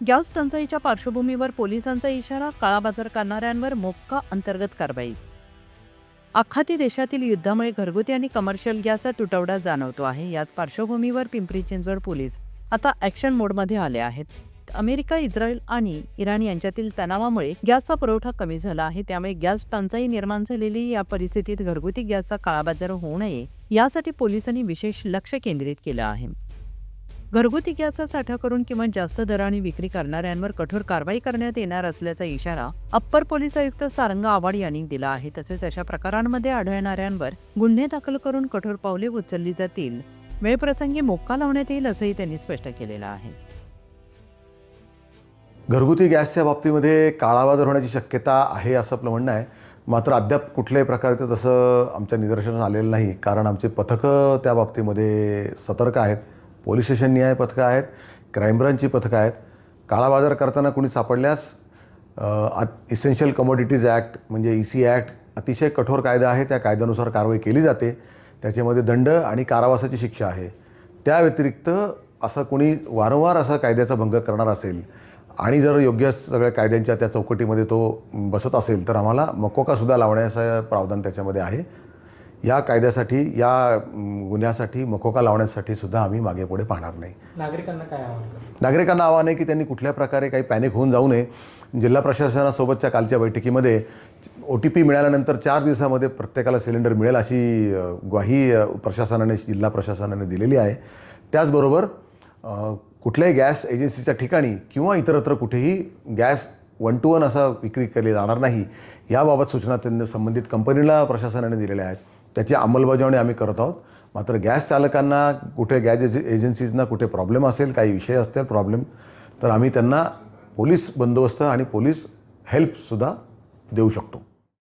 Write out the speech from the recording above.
Gas टंचाईच्या पार्श्वभूमीवर पोलिसांचा इशारा, काळाबाजार करणाऱ्यांवर मोक्का अंतर्गत कारवाई. आखाती देशातील युद्धामुळे घरगुती आणि कमर्शियल गॅसचा तुटवडा जाणवतो आहे. याच पार्श्वभूमीवर पिंपरी चिंचवड पोलीस आता ॲक्शन मोडमध्ये आले आहेत. अमेरिका, इस्रायल आणि इराण यांच्यातील तणावामुळे गॅसचा पुरवठा कमी झाला आहे. त्यामुळे गॅस टंचाई निर्माण झालेली या परिस्थितीत घरगुती गॅसचा काळाबाजार होऊ नये यासाठी पोलिसांनी विशेष लक्ष केंद्रित केलं आहे. घरगुती गॅसचा साठा करून किंवा जास्त दराने विक्री करणाऱ्यांवर कठोर कारवाई करण्यात येणार असल्याचा इशारा अप्पर पोलीस आयुक्त सारंग आव्हाड यांनी दिला आहे. तसेच अशा प्रकारांमध्ये आढळणाऱ्यांवर गुन्हे दाखल करून कठोर पावले उचलली जातील. वेळप्रसंगी मोक्का लावण्यात येईल असंही त्यांनी स्पष्ट केलेलं आहे. घरगुती गॅसच्या बाबतीमध्ये काळाबाजार होण्याची शक्यता आहे असं आपलं म्हणणं आहे. मात्र अद्याप कुठल्याही प्रकारचं तसं आमच्या निदर्शनास आलेलं नाही, कारण आमचे पथकं त्या बाबतीमध्ये सतर्क आहेत. पोलीस स्टेशननिहाय पथकं आहेत, क्राईम ब्रांचची पथकं आहेत. काळाबाजार करताना कुणी सापडल्यास इसेन्शियल कमोडिटीज ॲक्ट म्हणजे EC ॲक्ट अतिशय कठोर कायदा आहे. त्या कायद्यानुसार कारवाई केली जाते. त्याच्यामध्ये दंड आणि कारावासाची शिक्षा आहे. त्या व्यतिरिक्त असं कुणी वारंवार असा कायद्याचा भंग करणार असेल आणि जर योग्य सगळ्या कायद्यांच्या त्या चौकटीमध्ये तो बसत असेल तर आम्हाला मकोकासुद्धा लावण्याचं प्रावधान त्याच्यामध्ये आहे. या कायद्यासाठी, या गुन्ह्यासाठी मकोका लावण्यासाठी सुद्धा आम्ही मागे पुढे पाहणार नाही. नागरिकांना काय आवाहन करतो? नागरिकांना आव्हान आहे की त्यांनी कुठल्या प्रकारे काही पॅनिक होऊन जाऊ नये. जिल्हा प्रशासनासोबतच्या कालच्या बैठकीमध्ये OTP मिळाल्यानंतर 4 दिवसामध्ये प्रत्येकाला सिलेंडर मिळेल अशी ग्वाही प्रशासनाने, जिल्हा प्रशासनाने दिलेली आहे. त्याचबरोबर कुठल्याही गॅस एजन्सीच्या ठिकाणी किंवा इतरत्र कुठेही गॅस 1 to 1 असा विक्री केली जाणार नाही, याबाबत सूचना त्यांनी संबंधित कंपनीला प्रशासनाने दिलेल्या आहेत. त्याची अंमलबजावणी आम्ही करत आहोत. मात्र गॅस चालकांना, कुठे गॅस एजन्सीजना कुठे प्रॉब्लेम असेल, काही विषय असतील प्रॉब्लेम, तर आम्ही त्यांना पोलीस बंदोबस्त आणि पोलीस हेल्पसुद्धा देऊ शकतो.